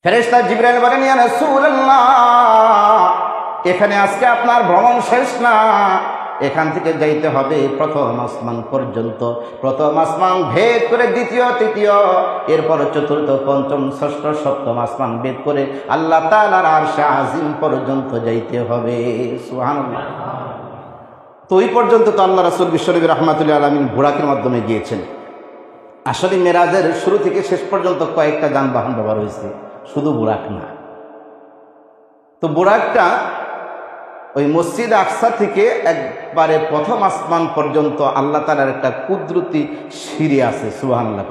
ফেরেশতা জিবরাইল বলেন, ইয়া রাসূলুল্লাহ, এখানে আজকে আপনার ভ্রমণ শেষ না, এখান থেকে যাইতে হবে প্রথম আসমান পর্যন্ত। প্রথম আসমান ভেদ করে দ্বিতীয়, তৃতীয়, এরপর চতুর্থ, পঞ্চম, ষষ্ঠ, সপ্তম আসমান ভেদ করে আল্লাহ তাআলার আরশে আজিম পর্যন্ত যাইতে হবে। সুবহানাল্লাহ। তো ওই পর্যন্ত তো আল্লাহ রাসূল বিশ্বনবী রাহমাতুল্লাহ আলামিন বুরাকের মাধ্যমে গিয়েছেন। আসলে মেরাজের শুরু থেকে শেষ পর্যন্ত কয়েকটা যানবাহন ব্যবহার হয়েছে, শুধু বুরাক না। তো বুরাকটা ওই মসজিদ আকসা থেকে একবারে প্রথম আসমান পর্যন্ত আল্লাহ তাআলার একটা কুদরতি সিঁড়ি আছে। সুবহানাল্লাহ।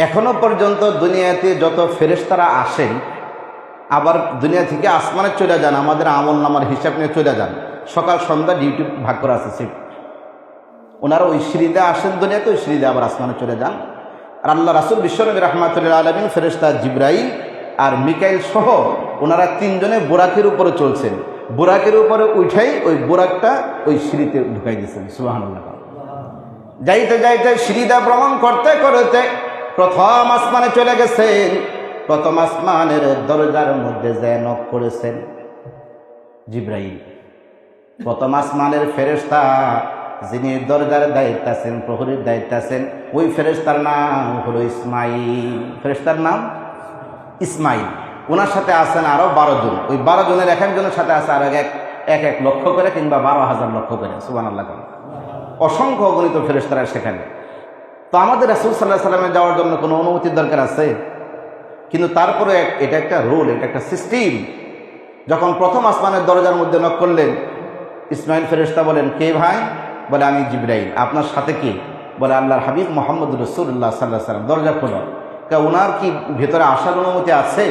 এখনো পর্যন্ত দুনিয়াতে যত ফেরেশতারা আসেন, আবার দুনিয়া থেকে আসমানে চলে যান, আমাদের আমল নামার হিসাব নিয়ে চলে যান, সকাল সন্ধ্যা ডিউটি ভাগ করা আছে। ওনারা ওই সিঁড়িতে আসেন দুনিয়াতে, ওই সিঁড়িতে আবার আসমানে চলে যান। আর আল্লাহ রাসূল বিশ্বনবী রাহমাতুল্লাহ আলামিন, ফেরেশতা জিবরাইল আর মিকাইল সহ ওনারা তিনজনে বুরাকের উপরে চলছেন। বুরাকের উপরে উঠাই ওই বুরাকটা ওই সিঁড়িতে ঢুকাই দিয়েছেন। সুবহানাল্লাহ। যাইতে যাইতে সিঁড়িটা ভ্রমণ করতে করতে প্রথম আসমানে চলে গেছেন। প্রথম আসমানের দরজার মধ্যে যে নক করেছেন জিবরাইল, প্রথম আসমানের ফেরেশতা যিনি দরজার দায়িত্ব আছেন, প্রহরীর দায়িত্ব আছেন, ওই ফেরেশতার নাম হলো ইসমাইল। ফেরেশতার নাম ইসমাইল। ওনার সাথে আছেন আরো 12 জন। ওই 12 জনের এক একজনের সাথে আছে আর এক লক্ষ করে কিংবা 12,000 লক্ষ করে। সুবহানাল্লাহ। অসংখ্য অগণিত ফেরেশতারা সেখানে। তো আমাদের রাসূল সাল্লাল্লাহু আলাইহি ওয়াসাল্লামে যাওয়ার জন্য কোনো অনুমতির দরকার আছে? কিন্তু তারপরে এটা একটা রুল, এটা একটা সিস্টেম। যখন প্রথম আসমানের দরজার মধ্যে নক করলেন, ইসমাইল ফেরেশতা বলেন, কে ভাই? বলে, আমি জিবরাইল। আপনার সাথে কে? বলে, আল্লাহর হাবিব মুহাম্মদ রাসূলুল্লাহ সাল্লাল্লাহু আলাইহি ওয়াসাল্লাম। দরজা খোলো। ওনার কি ভেতরে আসার অনুমতি আছে?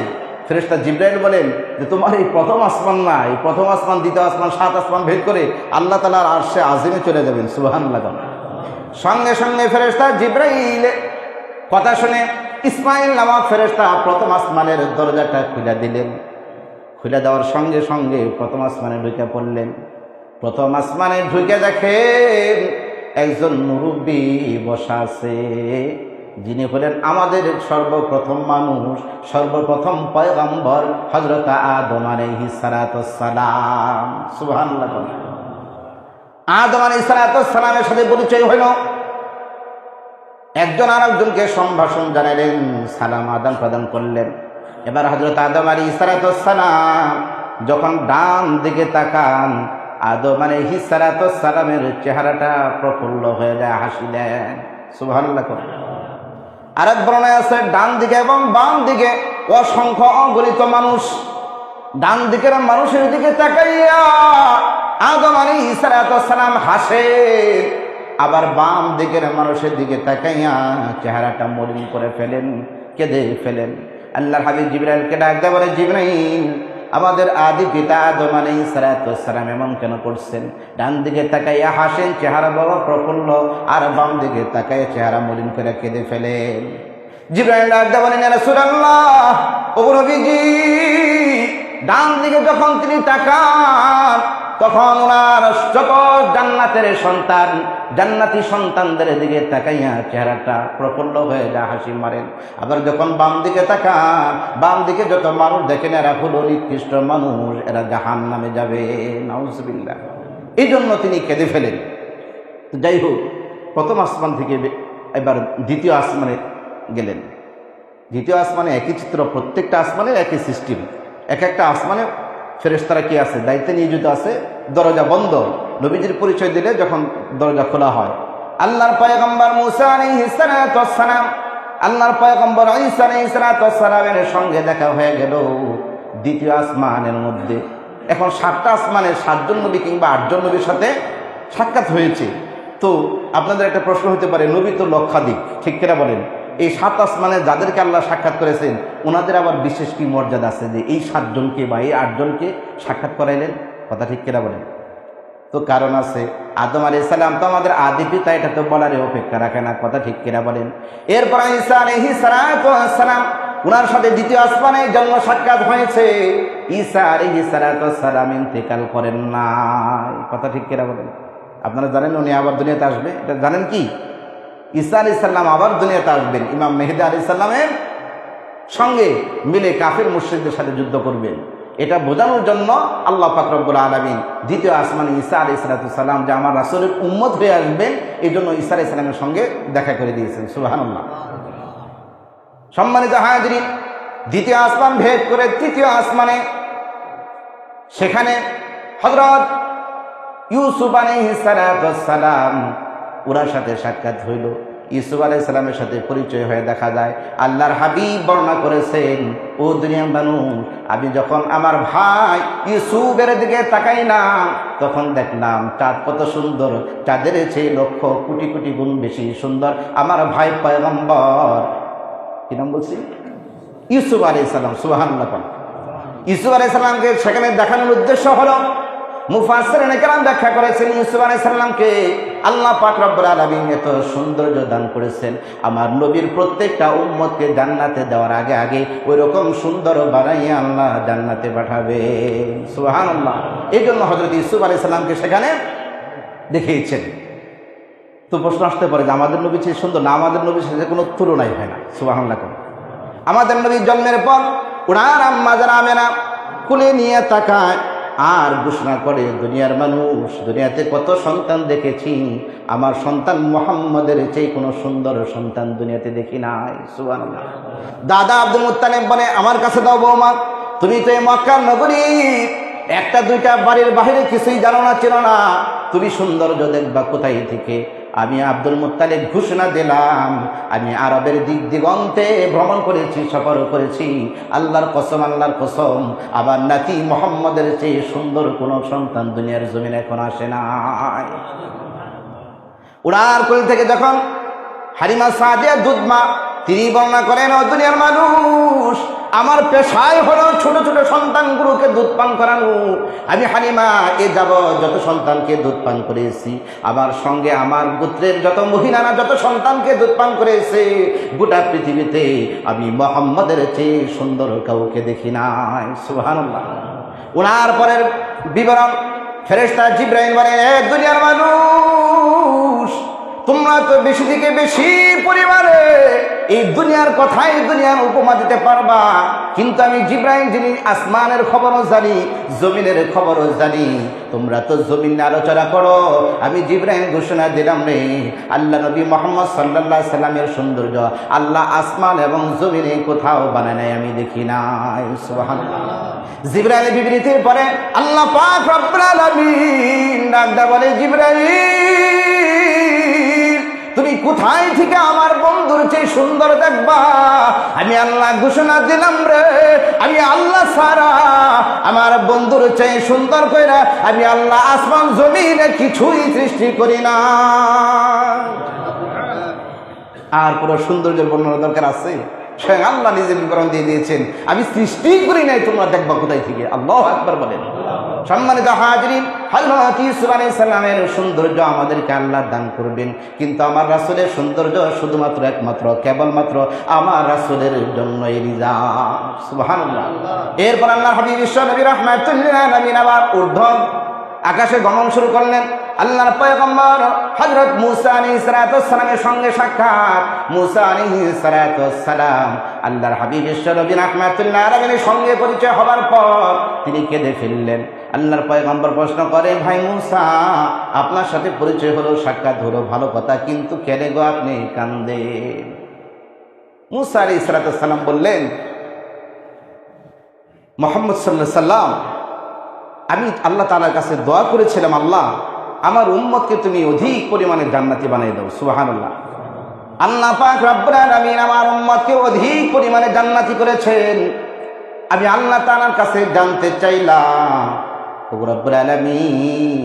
ফেরেশতা জিবরাইল বলেন যে, তোমার এই প্রথম আসমান না, এই প্রথম আসমান, দ্বিতীয় আসমান, 7 আসমান ভেদ করে আল্লাহ তাআলার আরশে আজিমে চলে যাবেন। সুবহানাল্লাহ। সঙ্গে সঙ্গে ফেরেশতা জিবরাইল কথা শুনে ইসমাইল নামক ফেরেশতা প্রথম আসমানের দরজাটা খুলে দিলেন। খুলে দেওয়ার সঙ্গে সঙ্গে প্রথম আসমানে ঢুকে পড়লেন। প্রথম আসমানে ঢুকে দেখেন একজন মুরব্বী বসা আছে, যিনি হলেন আমাদের সর্বপ্রথম মানুষ, সর্বপ্রথম পয়গম্বর হযরত আদম আলাইহিস সালাতুস সালাম। সুবহানাল্লাহ। আদম আলাইহিস সালাতুস সালামের সাথে পরিচয় হলো। একজন আরেকজনকে সম্ভাষণ জানালেন, সালাম আদান প্রদান করলেন। এবার হযরত আদম আলাইহিস সালাতুস সালাম যখন ডান দিকে তাকান, আদম আলাইহিস সালাতুস সালামের চেহারাটা প্রফুল্ল হয়ে যায়, হাসি দেন। সুবহানাল্লাহ। আরেক বর্ণনায় আছে ডান দিকে এবং বাম দিকে অসংখ্য অগণিত মানুষ। ডান দিকের মানুষের দিকে তাকাইয়া আদম আলাইহিস সালাতুস সালাম হাসে, আবার বাম দিকের মানুষের দিকে তাকাইয়া চেহারাটা মলিন করে ফেলেন, কেঁদে ফেলেন। আল্লাহর হাবিব জিবরাইলকে ডাক দিয়ে বলে, জিবরাইল, আমাদের আদি পিতা আদম আলাইহিস সালাতুস সালাম এমন কেন করছেন? ডান দিকে তাকাইয়া হাসেন, চেহারা বড় প্রফুল্ল, আর বাম দিকে তাকাইয়া চেহারা মলিন করে কেঁদে ফেলেন। জিবরাইল ডাক দিয়ে বলেন, ইয়া রাসূলুল্লাহ, ও নবীজি, ডান দিকে যখন তিনি তাকান তখন ওনার যত জান্নাতের সন্তান, জান্নাতি সন্তানদের দিকে তাকাইয়া চেহারাটা প্রফুল্ল হয়ে যায়, হাসি মারেন। আবার যখন বাম দিকে তাকান, বাম দিকে যত মানুষ দেখেন এরা হলো নিকৃষ্ট মানুষ, এরা জাহান্নামে যাবে। নাউজুবিল্লাহ। এই জন্য তিনি কেঁদে ফেলেন। তো যাই হোক, প্রথম আসমান থেকে এবার দ্বিতীয় আসমানে গেলেন। দ্বিতীয় আসমানে একই চিত্র, প্রত্যেকটা আসমানে একই সিস্টেম। এক একটা আসমানে ফেরেশতারা কি আছে, দায়িত্বে নিয়োজিত আছে। দরজা বন্ধ, নবীজির পরিচয় দিলে যখন দরজা খোলা হয়, আল্লাহর পয়গম্বর মুসা আলাইহিস সালাতুস সালাম, আল্লাহর পয়গম্বর ঈসা আলাইহিস সালাতুস সালামের সঙ্গে দেখা হয়ে গেল দ্বিতীয় আসমানের মধ্যে। এখন 7টা আসমানে 7 জন নবী কিংবা 8 জন নবীর সাথে সাক্ষাৎ হয়েছে। তো আপনাদের একটা প্রশ্ন হতে পারে, নবী তো লক্ষাধিক, ঠিক কিনা বলেন? এই 7 আসমানে যাদেরকে আল্লাহ সাক্ষাৎ করেছেন, ওনাদের আবার বিশেষ কি মর্যাদা আছে যে এই 7 জনকে বা এই 8 জনকে সাক্ষাৎ করাইলেন? কথা ঠিক কিনা বলেন? তো কারণ আছে। আদম আলাইহিস সালাম তো আমাদের আদি পিতা, এটা তো বলারই অপেক্ষা রাখে না। কথা ঠিক কিনা বলেন? এরপর ঈসা আলাইহিস সালাম, ওনার সাথে দ্বিতীয় আসমানে জন্ম সাক্ষাৎ হয়েছে। ঈসা আলাইহিস সালাম ইন্তেকাল করেন নাই। কথা ঠিক কিনা বলেন? আপনারা জানেন উনি আবার দুনিয়াতে আসবে, এটা জানেন কি? ঈসা আলাইহিস সালাম আবার দুনিয়াতে আসবেন। ইমাম মেহেদী আলাইহিস সালামের সঙ্গে মিলে কাফের মুশরিকদের সাথে যুদ্ধ করবেন। এটা বোঝানোর জন্য আল্লাহ পাক রব্বুল আলামিন দ্বিতীয় আসমানে ঈসা আলাইহিস সালাম যে আমার রাসূলের উম্মত হয়ে আসবেন, এই জন্য ঈসা আলাইহিস সালামের সঙ্গে দেখা করে দিয়েছেন। সুবহানাল্লাহ। সম্মানিত হাজিরিন, দ্বিতীয় আসমান ভেদ করে তৃতীয় আসমানে, সেখানে হযরত ইউসুফ আলাইহিস সালাম ওনার সাথে সাক্ষাৎ হইল। ইউসুফ আলাইহিস সালামের সাথে পরিচয় হয়ে দেখা যায় আল্লাহর হাবিব বর্ণনা করেছেন, ও দুনিয়ার মানুষ, আমি যখন আমার ভাই ইউসুফের দিকে তাকাইলাম তখন দেখলাম চাঁদ কত সুন্দর, চাঁদের চেয়ে লক্ষ কোটি কোটি গুণ বেশি সুন্দর আমার ভাই পয়গম্বর, কি নাম বলছি, ইউসুফ আলাইহিস সালাম। সুবহানাল্লাহ। ইউসুফ আলাইহিস সালামকে সেখানে দেখানোর উদ্দেশ্য হলো, মুফাসসিরিন কেরাম ব্যাখ্যা করেছেন, ইউসুফ আলাইহিস সালামকে আল্লাহ পাক রব্বুল আলামিন এত সৌন্দর্য দান করেছেন, আমার নবীর প্রত্যেকটা উম্মতকে জান্নাতে দেওয়ার আগে আগে ওই রকম সুন্দর বানাইয়া আল্লাহ জান্নাতে পাঠাবে। সুবহানাল্লাহ। এই জন্য হযরত ইউসুফ আলাইহিস সালামকে সেখানে দেখিয়েছেন। তো প্রশ্ন আসতে পারে যে আমাদের নবী চেয়ে সুন্দর না? আমাদের নবীর সাথে কোনো তুলনাই হয় না। সুবহানাল্লাহ। আমাদের নবীর জন্মের পর উনার আম্মা যারা আমেনা কোলে নিয়ে তাকায় আর ঘোষণা করে, দুনিয়ার মানুষ, দুনিয়াতে কত সন্তান দেখেছি, আমার সন্তান মুহাম্মদের চেয়ে কোনো সুন্দর সন্তান দুনিয়াতে দেখি নাই। সুবহানাল্লাহ। দাদা আব্দুল মুত্তালিব বলে, আমার কাছে দাও বৌমা, তুমি তো এই মক্কার নগরী একটা দুইটা বাড়ির বাইরে কিছুই জানো না, চেনো না, তুমি সৌন্দর্য দেখবা কোথায় থেকে? আমি আব্দুল মুত্তালিব ঘোষণা দিলাম, আমি আরবের দিক দিগন্তে ভ্রমণ করেছি, সফর করেছি, আল্লাহর কসম, আল্লাহর কসম, আবার নাতি মুহাম্মদের চেয়ে সুন্দর কোনো সন্তান দুনিয়ার জমিনে এখন আসে নাই। উনার কোল থেকে যখন হালিমা সাদিয়া দুধমা তিনি বর্ণনা করেন, ও দুনিয়ার মানুষ, আমার পেশায় হলো ছোট ছোট সন্তানগুলোকে দুধ পান করানো। আমি হালিমা এ যাব যত সন্তানকে দুধ পান করেছি, আমার সঙ্গে আমার গোত্রের যত মহিলারা যত সন্তানকে দুধ পান করেছে, গোটা পৃথিবীতে আমি মুহাম্মদের চেয়ে সুন্দর কাউকে দেখি নাই। সুবহানাল্লাহ। ওনার পরের বিবরণ ফেরেশতা জিবরাইল বলে, এ দুনিয়ার মানুষ, তোমরা তো বেশি থেকে বেশি পরিবারে এই দুনিয়ার কথাই, দুনিয়ার উপমা দিতে পারবা, কিন্তু আমি জিবরাইল যিনি আসমানের খবরও জানি, জমিনের খবরও জানি, তোমরা তো জমিন আলোচনা করো, আমি জিবরাইল ঘোষণা দিলাম রে, আল্লাহ নবী মুহাম্মদ সাল্লাল্লাহু আলাইহি সাল্লামের সৌন্দর্য আল্লাহ আসমান এবং জমিনে কোথাও বানায় নাই, আমি দেখি নাই। সুবহানাল্লাহ। জিবরাইল বিবৃতির পরে আল্লাহ পাক রব্বুল আলামিন ডাকদা বলে, জিবরাইল, তুমি কোথায় থেকে আমার বন্ধুর চেয়ে সুন্দর দেখবা? আমি আল্লাহ ঘোষণা দিলাম রে, আমি আল্লাহ ছাড়া আমার বন্ধুর চেয়ে সুন্দর কইরা আমি আল্লাহ আসমান জমিনে কিছুই সৃষ্টি করি না। আর কোন সৌন্দর্যের বর্ণনা দরকার আছে? স্বয়ং আল্লাহ নিজে বিবরণ দিয়ে দিয়েছেন, আমি সৃষ্টি করি নাই, তোমরা দেখবা কোথায় থেকে। আল্লাহু আকবার বলেন। সম্মানিত হাজিরিন, হযরত ইউসুফ আলাইহিস সালামের সৌন্দর্য আমাদেরকে আল্লাহ দান করবেন, কিন্তু আমার রাসূলের সৌন্দর্য শুধুমাত্র একমাত্র কেবলমাত্র আমার রাসূলের জন্যই রিজার্ভ। সুবহানাল্লাহ। এরপর আল্লাহর হাবিব বিশ্ব নবী রাহমাতুল্লিল আলামিন আবার ঊর্ধ্ব আকাশে গমন শুরু করলেন। আল্লাহর পয়গম্বর হযরত মূসা আলাইহিস সালামের সঙ্গে সাক্ষাৎ। মূসা আলাইহিস সালাম আল্লাহর হাবিব বিশ্ব নবী রাহমাতুল্লাহ আলাইহির সঙ্গে পরিচয় হবার পর তিনি কেঁদে ফেললেন। আল্লাহর পয়গম্বর প্রশ্ন করে, ভাই মূসা, আপনার সাথে পরিচয় হলো, সাক্ষাৎ হলো, ভালো কথা, কিন্তু কেন গো আপনি কান্দেন? মূসা আলাইহিস সালাম বললেন, মুহাম্মদ সাল্লাল্লাহু আলাইহি সাল্লাম, আমি আল্লাহ তাআলার কাছে দোয়া করেছিলাম, আল্লাহ আমার উম্মতকে তুমি অধিক পরিমাণে জান্নাতি বানিয়ে দাও। সুবহানাল্লাহ। আল্লাহ পাক রব্বুল আলামিন আমার উম্মতকে অধিক পরিমাণে জান্নাতি করেছেন। আমি আল্লাহ তাআলার কাছে জানতে চাইলাম, ও রব্বুল আলামিন,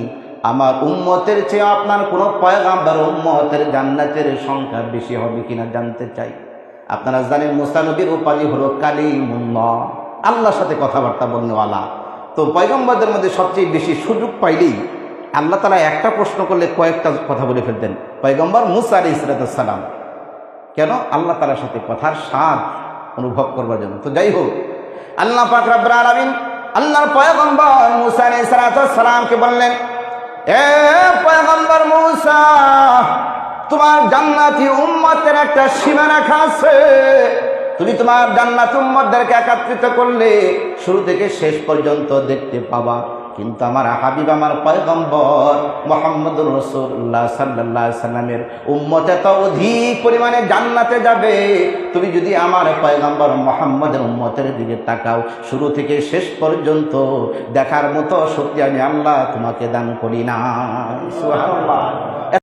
আমার উম্মতের চেয়ে আপনার কোন পয়গম্বর উম্মতের জান্নাতের সংখ্যা বেশি হবে কিনা জানতে চাই। আপনারা জানেন মূসা নবীর উপাধি হলো কালিমুল্লাহ, আল্লাহর সাথে কথাবার্তা বলনেওয়ালা। তো পয়গম্বরদের মধ্যে সবচেয়ে বেশি সুযোগ পাইলেই আল্লাহ তাআলা একটা প্রশ্ন করলে কয়েকটা কথা বলে ফেলতেন। পয়গম্বর মূসা আলাইহিস সালাম কেন? আল্লাহ তাআলার সাথে কথার স্বাদ অনুভব করবার জন্য। তো যাই হোক, আল্লাহ পাক রব্বুল আলামিন আল্লাহর পয়গম্বর মূসা আলাইহিস সালামকে বললেন, এ পয়গম্বর মূসা, তোমার জান্নাতি উম্মতের একটা সীমারেখা আছে, তুমি তোমার জান্নাত উম্মতদেরকে একত্রিত করলে শুরু থেকে শেষ পর্যন্ত দেখতে পাবা। কিন্তু আমার হাবিব, আমার পয়গম্বর মুহাম্মদুর রাসূলুল্লাহ সাল্লাল্লাহু আলাইহি সাল্লামের উম্মত এত অধিক পরিমাণে জান্নাতে যাবে, তুমি যদি আমার পয়গম্বর মুহাম্মদের উম্মতের দিকে তাকাও, শুরু থেকে শেষ পর্যন্ত দেখার মতো শক্তি আমি আল্লাহ তোমাকে দান করি না। সুবহানাল্লাহ।